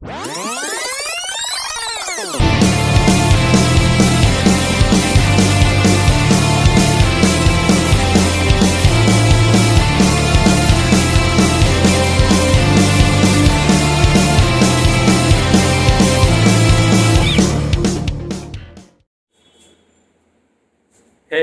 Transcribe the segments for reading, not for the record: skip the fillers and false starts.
Hey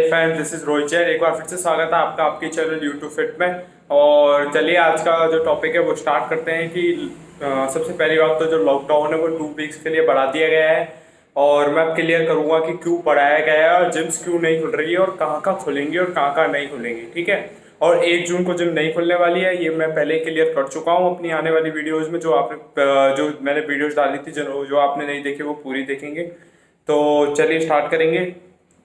friends, this is Rohit Jain. एक बार फिर से स्वागत है आपका आपके चैनल यूट्यूब फिट में। और चलिए आज का जो टॉपिक है वो स्टार्ट करते हैं कि सबसे पहली बात तो जो लॉकडाउन है वो 2 वीक्स के लिए बढ़ा दिया गया है। और मैं अब क्लियर करूंगा कि क्यों बढ़ाया गया है और जिम्स क्यों नहीं खुल रही है और कहाँ कहाँ खुलेंगी और कहाँ कहाँ नहीं खुलेंगी। ठीक है। और 1 जून को जिम नहीं खुलने वाली है, ये मैं पहले क्लियर कर चुका हूँ अपनी आने वाली वीडियोज़ में। जो मैंने वीडियोज़ डाली थी, जो आपने नहीं देखी वो पूरी देखेंगे। तो चलिए स्टार्ट करेंगे।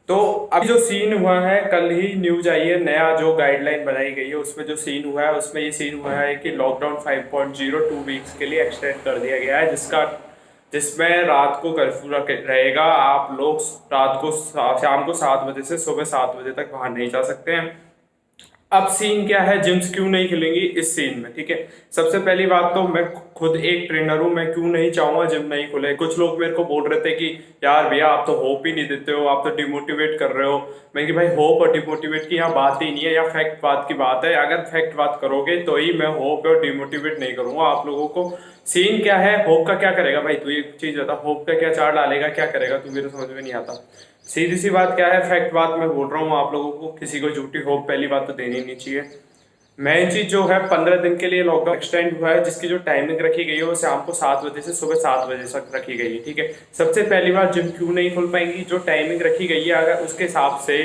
तो अभी जो सीन हुआ है, कल ही न्यूज आई है, नया जो गाइडलाइन बनाई गई है उसमें जो सीन हुआ है उसमें ये सीन हुआ है कि लॉकडाउन 5.0 2 वीक्स के लिए एक्सटेंड कर दिया गया है, जिसमें रात को कर्फ्यू रहेगा। आप लोग रात को शाम को 7 बजे से सुबह 7 बजे तक बाहर नहीं जा सकते हैं। अब सीन क्या है, जिम्स क्यों नहीं खुलेंगी इस सीन में। ठीक है। सबसे पहली बात तो मैं खुद एक ट्रेनर हूँ, मैं क्यों नहीं चाहूंगा जिम नहीं खुले। कुछ लोग मेरे को बोल रहे थे कि यार भैया आप तो होप ही नहीं देते हो, आप तो डिमोटिवेट कर रहे हो। मैं कि भाई होप और डिमोटिवेट की यहाँ बात ही नहीं है, यहाँ फैक्ट बात की बात है। अगर फैक्ट बात करोगे तो ही मैं होप और डिमोटिवेट नहीं करूंगा आप लोगों को। सीन क्या है, होप का क्या करेगा भाई तू, एक चीज बता, होप का क्या चार्ट डालेगा, क्या करेगा तू, मेरे समझ में नहीं आता। सीधी सी बात क्या है, फैक्ट बात मैं बोल रहा हूँ आप लोगों को, किसी को झूठी होप पहली बात तो देनी नहीं चाहिए। मेन चीज जो है, 15 दिन के लिए लॉकडाउन एक्सटेंड हुआ है, जिसकी जो टाइमिंग रखी गई है वो शाम को 7 बजे से सुबह 7 बजे तक रखी गई है। ठीक है। सबसे पहली बार जिम क्यों नहीं खुल पाएंगी, जो टाइमिंग रखी गई है अगर उसके हिसाब से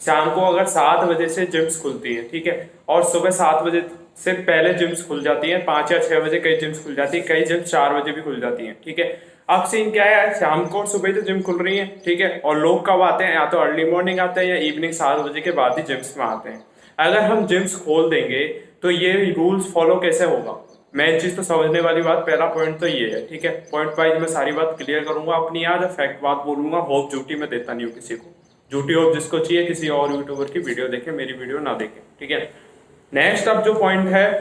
शाम को अगर 7 बजे से जिम्स खुलती है, ठीक है, और सुबह 7 बजे से पहले जिम्स खुल जाती हैं, 5 या 6 बजे कई जिम्स खुल जाती है, कई जिम्स 4 बजे भी खुल जाती हैं। ठीक है। अब सीन क्या है, शाम को और सुबह तो जिम खुल रही है, ठीक है, और लोग कब आते हैं, या तो अर्ली मॉर्निंग आते हैं या इवनिंग 7 बजे के बाद ही जिम्स में आते हैं। अगर हम जिम्स खोल देंगे तो ये रूल्स फॉलो कैसे होगा। मेन चीज तो समझने वाली बात, पहला पॉइंट तो ये है। ठीक है। पॉइंट वाइज मैं सारी बात क्लियर करूंगा अपनी, आज फैक्ट बात बोलूंगा। होप झूठी मैं देता नहीं हूँ किसी को, झूठी होप जिसको चाहिए किसी और यूट्यूबर की वीडियो देखे, मेरी वीडियो ना देखे। ठीक है। नेक्स्ट अब जो पॉइंट है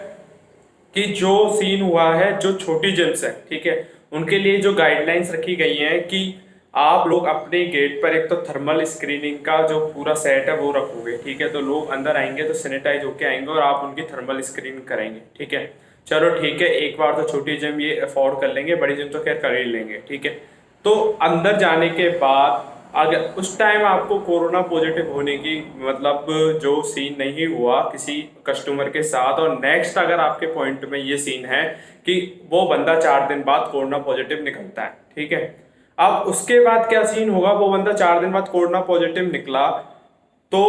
कि जो सीन हुआ है, जो छोटी जिम्स है, ठीक है, उनके लिए जो गाइडलाइंस रखी गई हैं कि आप लोग अपने गेट पर एक तो थर्मल स्क्रीनिंग का जो पूरा सेट है वो रखोगे। ठीक है। तो लोग अंदर आएंगे तो सैनिटाइज होके आएंगे और आप उनकी थर्मल स्क्रीनिंग करेंगे। ठीक है। चलो ठीक है, एक बार तो छोटी जिम ये अफोर्ड कर लेंगे, बड़ी जिम तो खैर कर ही लेंगे। ठीक है। तो अंदर जाने के बाद अगर उस टाइम आपको कोरोना पॉजिटिव होने की मतलब जो सीन नहीं हुआ किसी कस्टमर के साथ, और नेक्स्ट अगर आपके पॉइंट में ये सीन है कि वो बंदा 4 दिन बाद कोरोना पॉजिटिव निकलता है, ठीक है, अब उसके बाद क्या सीन होगा, वो बंदा 4 दिन बाद कोरोना पॉजिटिव निकला तो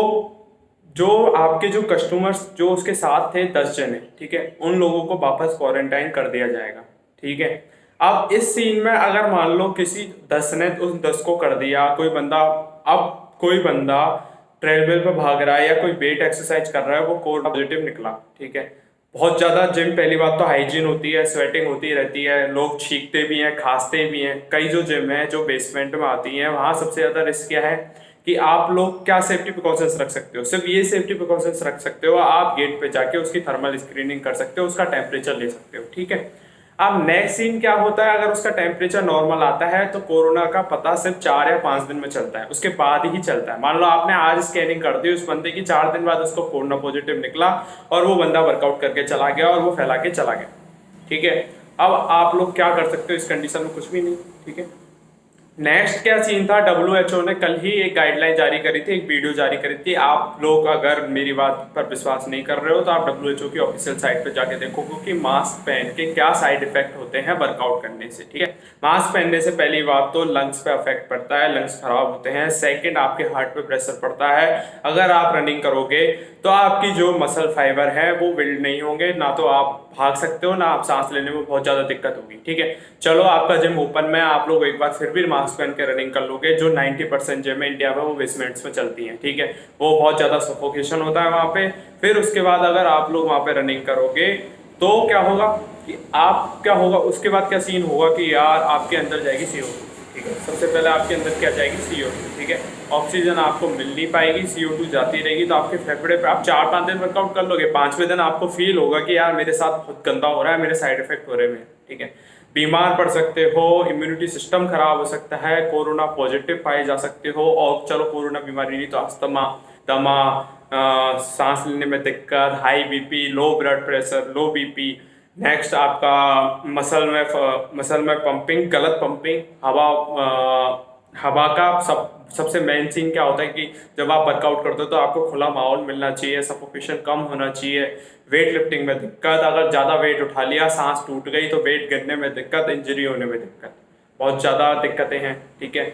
जो आपके जो कस्टमर्स जो उसके साथ थे 10 जने, ठीक है, उन लोगों को वापस क्वारंटाइन कर दिया जाएगा। ठीक है। अब इस सीन में अगर मान लो किसी 10 ने उस 10 को कर दिया, कोई बंदा ट्रेडमिल पे भाग रहा है या कोई वेट एक्सरसाइज कर रहा है, वो कोरोना पॉजिटिव निकला, ठीक है, बहुत ज्यादा जिम, पहली बात तो हाइजीन होती है, स्वेटिंग होती रहती है, लोग छींकते भी हैं, खांसते भी हैं। कई जो जिम है जो बेसमेंट में आती हैं, वहां सबसे ज्यादा रिस्क क्या है कि आप लोग क्या सेफ्टी प्रिकॉशंस रख सकते हो, सिर्फ ये सेफ्टी प्रिकॉशंस रख सकते हो, आप गेट पे जाके उसकी थर्मल स्क्रीनिंग कर सकते हो, उसका टेम्परेचर ले सकते हो। ठीक है। अब नेक्स्ट सीन क्या होता है, अगर उसका टेम्परेचर नॉर्मल आता है तो कोरोना का पता सिर्फ 4 या 5 दिन में चलता है, उसके बाद ही चलता है। मान लो आपने आज स्कैनिंग कर दी उस बंदे की, 4 दिन बाद उसको कोरोना पॉजिटिव निकला और वो बंदा वर्कआउट करके चला गया और वो फैला के चला गया। ठीक है। अब आप लोग क्या कर सकते हो इस कंडीशन में, कुछ भी नहीं। ठीक है। नेक्स्ट क्या सीन था, WHO ने कल ही एक गाइडलाइन जारी करी थी, एक वीडियो जारी करी थी। आप लोग अगर मेरी बात पर विश्वास नहीं कर रहे हो तो आप WHO की ऑफिशियल साइट पर जाके देखो कि मास्क पहन के क्या साइड इफेक्ट होते हैं वर्कआउट करने से। ठीक है। मास्क पहनने से पहली बात तो लंग्स पे अफेक्ट पड़ता है, लंग्स खराब होते हैं। सेकंड, आपके हार्ट पे प्रेशर पड़ता है। अगर आप रनिंग करोगे तो आपकी जो मसल फाइबर है वो बिल्ड नहीं होंगे, ना तो आप भाग सकते हो, ना आप सांस लेने में बहुत ज्यादा दिक्कत होगी। ठीक है। चलो आपका जिम ओपन में, आप लोग एक बार फिर भी मास्क पहन के रनिंग कर लोगे। जो 90% जिम है इंडिया में वो बेसमेंट्स में चलती हैं। ठीक है। वो बहुत ज्यादा सफोकेशन होता है वहां पे। फिर उसके बाद अगर आप लोग वहां पे रनिंग करोगे तो क्या होगा कि उसके बाद क्या सीन होगा कि यार आपके अंदर जाएगी CO2। ठीक है। सबसे पहले आपके अंदर क्या जाएगी, CO2। ठीक है। ऑक्सीजन आपको मिल नहीं पाएगी, CO2 जाती रहेगी, तो आपके फेफड़े पे आप 4-5 दिन वर्कआउट कर लोगे, 5वें दिन आपको फील होगा कि यार मेरे साथ बहुत गंदा हो रहा है, मेरे साइड इफेक्ट हो रहे हैं। ठीक है। बीमार पड़ सकते हो, इम्यूनिटी सिस्टम खराब हो सकता है, कोरोना पॉजिटिव पाए जा सकते हो। और चलो कोरोना बीमारी नहीं तो अस्थमा, दमा, सांस लेने में दिक्कत, high BP, low blood pressure, लो बीपी। नेक्स्ट आपका मसल में पंपिंग, गलत पंपिंग, हवा का सबसे मेन सीन क्या होता है कि जब आप वर्कआउट करते हो तो आपको खुला माहौल मिलना चाहिए, सफोकेशन कम होना चाहिए। वेट लिफ्टिंग में दिक्कत, अगर ज़्यादा वेट उठा लिया, सांस टूट गई तो वेट गिरने में दिक्कत, इंजरी होने में दिक्कत, बहुत ज़्यादा दिक्कतें हैं। ठीक है,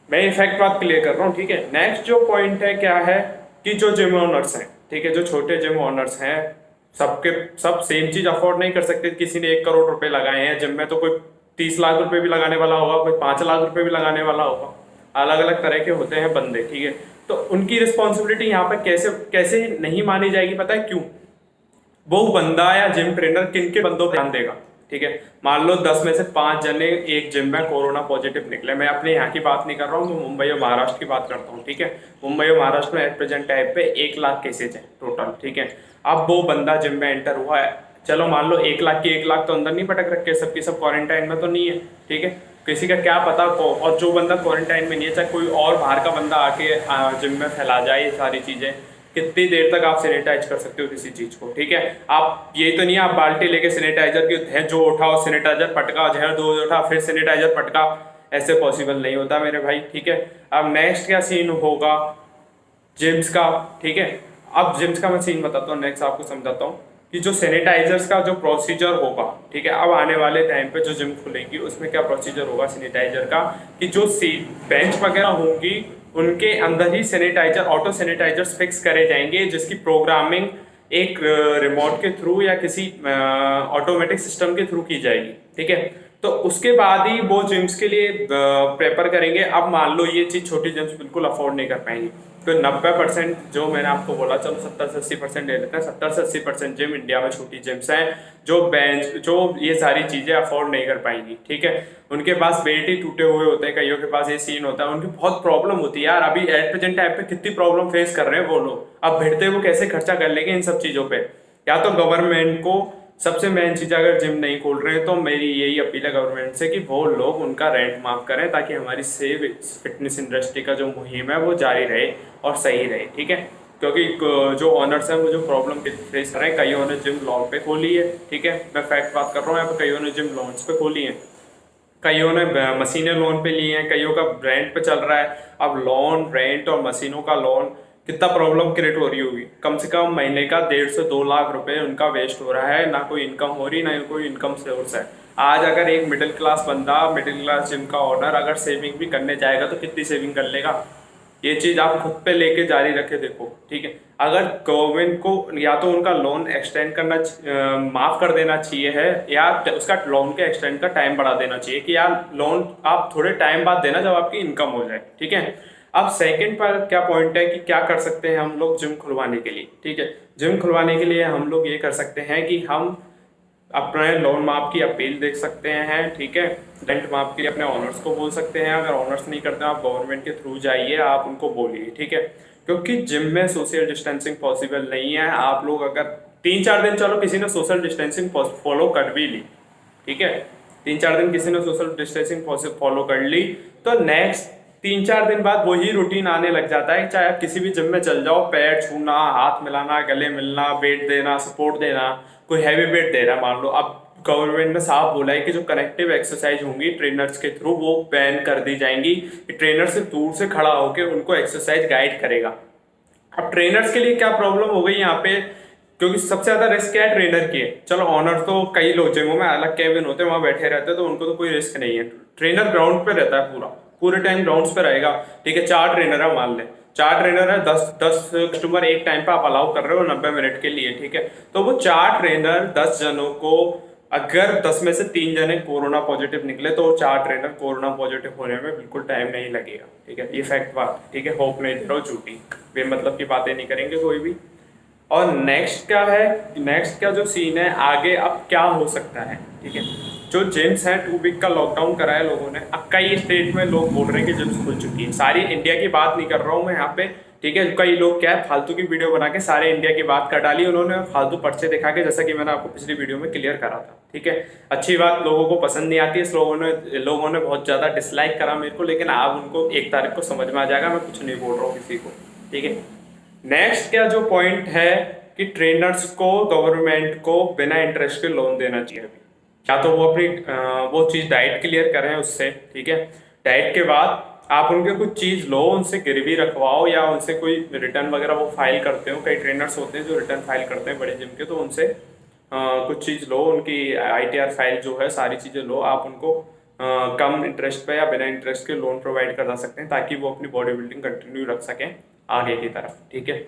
मैं इनफैक्ट बात क्लियर कर रहा हूँ। ठीक है, नेक्स्ट जो पॉइंट है क्या है कि जो जिम ओनर्स हैं, ठीक है, जो छोटे जिम ओनर्स हैं, सब सेम चीज अफोर्ड नहीं कर सकते। किसी ने 1 करोड़ रुपए लगाए हैं जिम में तो कोई 30 लाख रुपए भी लगाने वाला होगा, कोई 5 लाख रुपए भी लगाने वाला होगा। अलग अलग तरह के होते हैं बंदे। ठीक है, तो उनकी रिस्पॉन्सिबिलिटी यहाँ पे कैसे कैसे नहीं मानी जाएगी, पता है क्यों? वो बंदा या जिम ट्रेनर किन के बंदों पर ध्यान देगा? ठीक है, मान लो 10 में से 5 जने एक जिम में कोरोना पॉजिटिव निकले। मैं अपने यहाँ की बात नहीं कर रहा हूँ, मैं मुंबई और महाराष्ट्र की बात करता हूँ। ठीक है, मुंबई और महाराष्ट्र में एट प्रेजेंट टाइम पे 1 लाख केसेज हैं टोटल। ठीक है, अब वो बंदा जिम में एंटर हुआ है, चलो मान लो 1 लाख की 1 लाख तो अंदर नहीं पटक रखे, सबकी सब क्वारंटाइन में तो नहीं है। ठीक है, किसी का क्या पता और जो बंदा क्वारंटाइन में नहीं है, चाहे कोई और बाहर का बंदा आके जिम में फैला जाए ये सारी चीजें। कितनी देर तक आप सैनिटाइज कर सकते हो किसी चीज को? ठीक है, आप ये तो नहीं आप बाल्टी लेके सैनिटाइजर की जो उठाओ सैनिटाइजर पटका, जहर दो उठा फिर सैनिटाइजर पटका, ऐसे पॉसिबल नहीं होता मेरे भाई। ठीक है, अब नेक्स्ट क्या सीन होगा जिम्स का? ठीक है, अब जिम्स का मैं सीन बताता हूँ, नेक्स्ट आपको समझाता हूँ कि जो सैनिटाइजर्स का जो प्रोसीजर होगा। ठीक है, अब आने वाले टाइम पे जो जिम खुलेंगी उसमें क्या प्रोसीजर होगा सैनिटाइजर का, कि जो बेंच वगैरह होंगी उनके अंदर ही सैनिटाइजर, ऑटो सैनिटाइजर्स फिक्स करे जाएंगे, जिसकी प्रोग्रामिंग एक रिमोट के थ्रू या किसी ऑटोमेटिक सिस्टम के थ्रू की जाएगी। ठीक है, तो उसके बाद ही वो जिम्स के लिए प्रेफर करेंगे। अब मान लो ये चीज छोटी जिम्स बिल्कुल अफोर्ड नहीं कर पाएंगी, तो 90% जो मैंने आपको बोला, चलो 70 से 80% ले लेते हैं, 70 से 80% जिम इंडिया में छोटी जिम्स हैं जो ये सारी चीजें अफोर्ड नहीं कर पाएंगी। ठीक है, उनके पास बेड ही टूटे हुए होते हैं, कईयों के पास ये सीन होता है, उनकी बहुत प्रॉब्लम होती है यार। अभी एट प्रेजेंट टाइम पे कितनी प्रॉब्लम फेस कर रहे हैं वो लोग, अब भिड़ते वो कैसे खर्चा कर लेंगे इन सब चीजों पे? या तो गवर्नमेंट को सबसे मेन चीज, अगर जिम नहीं खोल रहे हैं तो मेरी यही अपील है गवर्नमेंट से कि वो लोग उनका रेंट माफ करें, ताकि हमारी सेव फिटनेस इंडस्ट्री का जो मुहिम है वो जारी रहे और सही रहे। ठीक है, क्योंकि जो ऑनर्स हैं वो जो प्रॉब्लम फेस कर रहे हैं, कईयों ने जिम लोन पे खोली है। ठीक है, मैं फैक्ट बात कर रहा हूँ यहाँ पे, कईयों ने जिम लोन्स पे खोली है, कईयों ने मशीनें लोन पे ली हैं, कईयों का रेंट पे चल रहा है। अब लोन, रेंट और मशीनों का लोन, कितना प्रॉब्लम क्रिएट हो रही होगी। कम से कम महीने का 1.5 से 2 लाख रुपए उनका वेस्ट हो रहा है, ना कोई इनकम हो रही, ना कोई इनकम सोर्स है। आज अगर एक मिडिल क्लास बंदा, मिडिल क्लास जिम का ओनर अगर सेविंग भी करने जाएगा तो कितनी सेविंग कर लेगा? ये चीज आप खुद पे लेके जारी रखे देखो। ठीक है, अगर गवर्नमेंट को या तो उनका लोन एक्सटेंड करना माफ कर देना चाहिए है, या उसका लोन के एक्सटेंड का टाइम बढ़ा देना चाहिए कि यार लोन आप थोड़े टाइम बाद देना जब आपकी इनकम हो जाए। ठीक है, अब सेकंड पर क्या पॉइंट है कि क्या कर सकते हैं हम लोग जिम खुलवाने के लिए? ठीक है, जिम खुलवाने के लिए हम लोग ये कर सकते हैं कि हम अपने लोन माफ की अपील देख सकते हैं। ठीक है, रेंट माफ के लिए अपने ऑनर्स को बोल सकते हैं। अगर ऑनर्स नहीं करते आप गवर्नमेंट के थ्रू जाइए, आप उनको बोलिए। ठीक है, क्योंकि जिम में सोशल डिस्टेंसिंग पॉसिबल नहीं है। आप लोग अगर 3-4 दिन, चलो किसी ने सोशल डिस्टेंसिंग फॉलो कर भी ली, ठीक है, 3-4 दिन किसी ने सोशल डिस्टेंसिंग फॉलो कर ली, तो नेक्स्ट 3-4 दिन बाद वही रूटीन आने लग जाता है। चाहे आप किसी भी जिम में चल जाओ, पैर छूना, हाथ मिलाना, गले मिलना, वेट देना, सपोर्ट देना, कोई हैवी वेट दे रहा है मान लो, अब गवर्नमेंट ने साफ बोला है कि जो कनेक्टिव एक्सरसाइज होंगी ट्रेनर्स के थ्रू वो बैन कर दी जाएंगी, कि ट्रेनर से दूर से खड़ा होकर उनको एक्सरसाइज गाइड करेगा। अब ट्रेनर्स के लिए क्या प्रॉब्लम हो गई यहाँ पे, क्योंकि सबसे ज्यादा रिस्क क्या है ट्रेनर की है। चलो ऑनर तो कई लोग जिमों में अलग केबिन होते हैं, वहां बैठे रहते हैं, तो उनको तो कोई रिस्क नहीं है। ट्रेनर ग्राउंड पे रहता है, पूरे टाइम ग्राउंड्स पे रहेगा। ठीक है, 4 ट्रेनर है मान ले, 4 ट्रेनर है, 10 कस्टमर एक टाइम पे आप अलाउ कर रहे हो 90 मिनट के लिए। ठीक है, तो वो 4 ट्रेनर 10 जनों को, अगर 10 में से 3 जने कोरोना पॉजिटिव निकले तो 4 ट्रेनर कोरोना पॉजिटिव होने में बिल्कुल टाइम नहीं लगेगा। ठीक है, ये फैक्ट बात। ठीक है, होप नहीं दे रहा हूँ झूठी, बेमतलब की बातें नहीं करेंगे कोई भी। और नेक्स्ट क्या है, नेक्स्ट का जो सीन है आगे, अब क्या हो सकता है? ठीक है, जो जिम्स हैं 2 वीक का लॉकडाउन कराया लोगों ने, अब कई स्टेट में लोग बोल रहे हैं कि जिम्स खुल चुकी है। सारी इंडिया की बात नहीं कर रहा हूँ मैं यहाँ पे, ठीक है। कई लोग क्या है फालतू की वीडियो बना के सारे इंडिया की बात कर डाली उन्होंने, फालतू पर्चे दिखा के, जैसा कि मैंने आपको पिछली वीडियो में क्लियर करा था। ठीक है, अच्छी बात लोगों को पसंद नहीं आती है, लोगों ने बहुत ज़्यादा डिसलाइक करा मेरे को, लेकिन आप उनको 1 तारीख को समझ में आ जाएगा, मैं कुछ नहीं बोल रहा हूँ किसी को। ठीक है, नेक्स्ट क्या जो पॉइंट है कि ट्रेनर्स को गवर्नमेंट को बिना इंटरेस्ट के लोन देना चाहिए अभी, या तो वो अपनी वो चीज़ डाइट क्लियर करें उससे। ठीक है, डाइट के बाद आप उनके कुछ चीज़ लो, उनसे गिरवी रखवाओ, या उनसे कोई रिटर्न वगैरह वो फाइल करते हो, कई ट्रेनर्स होते हैं जो रिटर्न फाइल करते हैं बड़े जिम के, तो उनसे कुछ चीज़ लो, उनकी ITR फाइल जो है सारी चीज़ें लो, आप उनको कम इंटरेस्ट पे या बिना इंटरेस्ट के लोन प्रोवाइड कर सकते हैं, ताकि वो अपनी बॉडी बिल्डिंग कंटिन्यू रख सकें आगे की तरफ। ठीक है,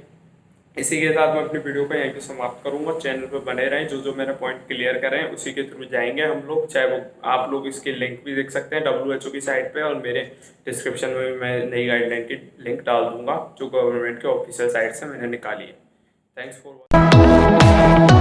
इसी के साथ मैं अपनी वीडियो को यहीं पे समाप्त करूंगा। चैनल पे बने रहें, जो जो मैंने पॉइंट क्लियर करे हैं उसी के थ्रू जाएंगे हम लोग, चाहे वो आप लोग इसकी लिंक भी देख सकते हैं WHO की साइट पे, और मेरे डिस्क्रिप्शन में भी मैं नई गाइडलाइन की लिंक डाल दूंगा जो गवर्नमेंट के ऑफिशियल साइट से मैंने निकाली है। Thanks for watching.